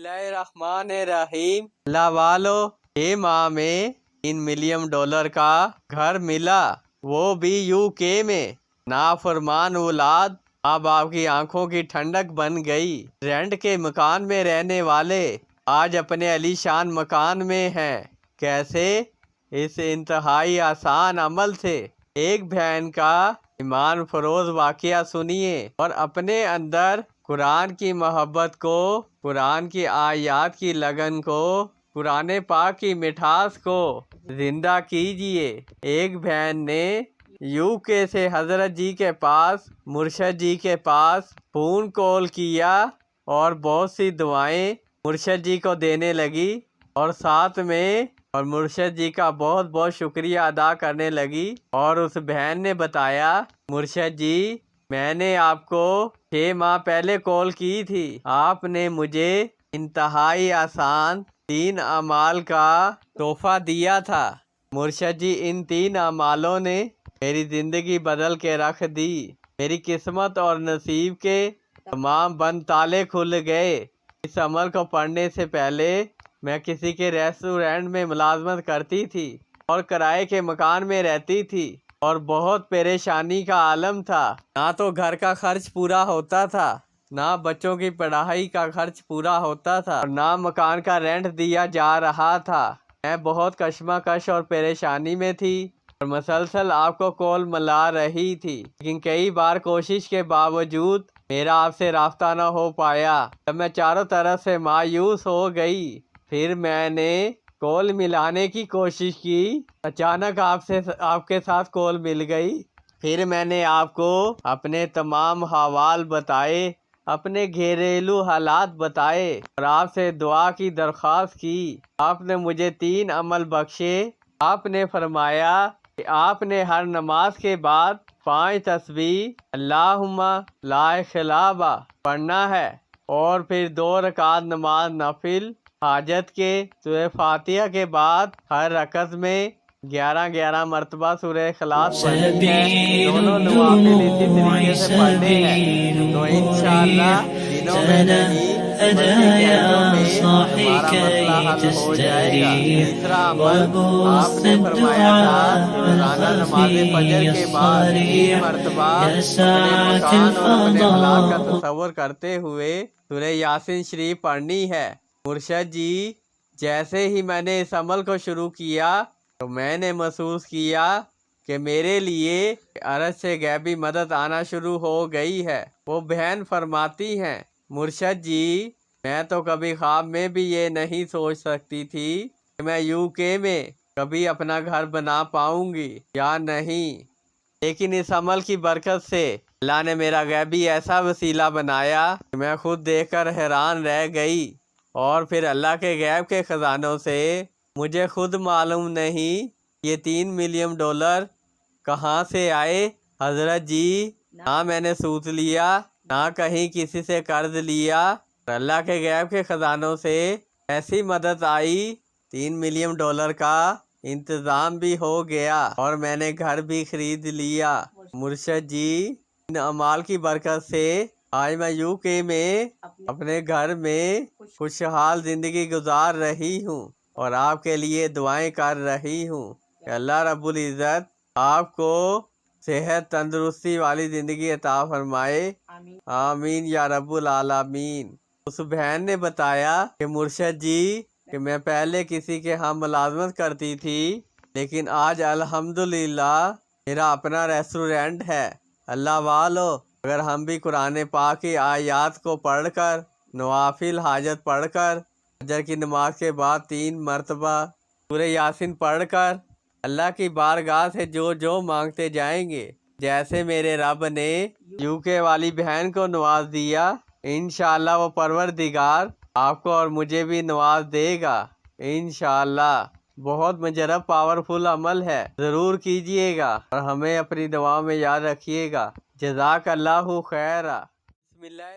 اللہ الرحمن الرحیم۔ اللہ والو 6 ماہ میں $3 ملین کا گھر ملا، وہ بھی UK میں۔ نافرمان اولاد ماں باپ کی آنکھوں کی ٹھنڈک بن گئی۔ رینٹ کے مکان میں رہنے والے آج اپنے عالی شان مکان میں ہیں۔ کیسے؟ اس انتہائی آسان عمل سے۔ ایک بہن کا ایمان فروز واقعہ سنیے اور اپنے اندر قرآن کی محبت کو، قرآن کی آیات کی لگن کو، قرآن پاک کی مٹھاس کو زندہ کیجیے۔ ایک بہن نے UK سے حضرت جی کے پاس، مرشد جی کے پاس فون کال کیا اور بہت سی دعائیں مرشد جی کو دینے لگی اور ساتھ میں مرشد جی کا بہت بہت شکریہ ادا کرنے لگی۔ اور اس بہن نے بتایا، مرشد جی میں نے آپ کو 6 ماہ پہلے کال کی تھی، آپ نے مجھے انتہائی آسان 3 اعمال کا تحفہ دیا تھا۔ مرشد جی ان 3 اعمالوں نے میری زندگی بدل کے رکھ دی۔ میری قسمت اور نصیب کے تمام بند تالے کھل گئے۔ اس عمل کو پڑھنے سے پہلے میں کسی کے ریسٹورینٹ میں ملازمت کرتی تھی اور کرائے کے مکان میں رہتی تھی اور بہت پریشانی کا عالم تھا۔ نہ تو گھر کا خرچ پورا ہوتا تھا، نہ بچوں کی پڑھائی کا خرچ پورا ہوتا تھا اور نہ مکان کا رینٹ دیا جا رہا تھا۔ میں بہت کشمکش اور پریشانی میں تھی اور مسلسل آپ کو کال ملا رہی تھی، لیکن کئی بار کوشش کے باوجود میرا آپ سے رابطہ نہ ہو پایا۔ جب میں چاروں طرف سے مایوس ہو گئی، پھر میں نے کال ملانے کی کوشش کی۔ اچانک آپ کے ساتھ کال مل گئی۔ پھر میں نے آپ کو اپنے تمام حوال بتائے، اپنے گھریلو حالات بتائے اور آپ سے دعا کی درخواست کی۔ آپ نے مجھے 3 عمل بخشے۔ آپ نے فرمایا کہ آپ نے ہر نماز کے بعد 5 تسبیح اللہم لا خلابہ پڑھنا ہے اور پھر 2 رکعت نماز نفل حاجت کے سورہ فاتحہ کے بعد ہر رکعت میں 11 مرتبہ سورہ اخلاص پڑھنی ہے۔ دونوں نوافل اسی طریقے سے پڑھنے ہیں تو انشاءاللہ دنوں میں نہیں بلکہ گھنٹوں میں ہمارا مسئلہ حل ہو جائے گا۔ تیسرا عمل آپ نے فرمایا تھا کہ روزانہ نماز فجر کے بعد 3 مرتبہ اپنے مکان اور اپنے حالات کا تصور کرتے ہوئے سورہ یاسین شریف پڑھنی ہے۔ مرشد جی جیسے ہی میں نے اس عمل کو شروع کیا تو میں نے محسوس کیا کہ میرے لیے عرش سے غیبی مدد آنا شروع ہو گئی ہے۔ وہ بہن فرماتی ہیں، مرشد جی میں تو کبھی خواب میں بھی یہ نہیں سوچ سکتی تھی کہ میں UK میں کبھی اپنا گھر بنا پاؤں گی یا نہیں، لیکن اس عمل کی برکت سے اللہ نے میرا غیبی ایسا وسیلہ بنایا کہ میں خود دیکھ کر حیران رہ گئی۔ اور پھر اللہ کے غیب کے خزانوں سے مجھے خود معلوم نہیں یہ $3 ملین کہاں سے آئے۔ حضرت جی نہ میں نے سود لیا، نہ کہیں کسی سے قرض لیا، اور اللہ کے غیب کے خزانوں سے ایسی مدد آئی، $3 ملین کا انتظام بھی ہو گیا اور میں نے گھر بھی خرید لیا۔ مرشد جی ان اعمال کی برکت سے آج میں UK میں اپنے گھر میں خوشحال زندگی گزار رہی ہوں اور آپ کے لیے دعائیں کر رہی ہوں کہ اللہ رب العزت آپ کو صحت تندرستی والی زندگی عطا فرمائے، آمین یا رب العالمین۔ اس بہن نے بتایا کہ مرشد جی کہ میں پہلے کسی کے ہاں ملازمت کرتی تھی، لیکن آج الحمدللہ میرا اپنا ریسٹورینٹ ہے۔ اللہ والو اگر ہم بھی قرآن پاک کی آیات کو پڑھ کر، نوافل حاجت پڑھ کر، فجر کی نماز کے بعد 3 مرتبہ سورہ یاسین پڑھ کر اللہ کی بارگاہ سے جو مانگتے جائیں گے، جیسے میرے رب نے UK والی بہن کو نواز دیا، انشاءاللہ وہ پروردگار آپ کو اور مجھے بھی نواز دے گا انشاءاللہ۔ بہت مجرب پاورفل عمل ہے، ضرور کیجئے گا اور ہمیں اپنی دعاؤں میں یاد رکھیے گا۔ جزاک اللہ خیرہ۔ بسم اللہ۔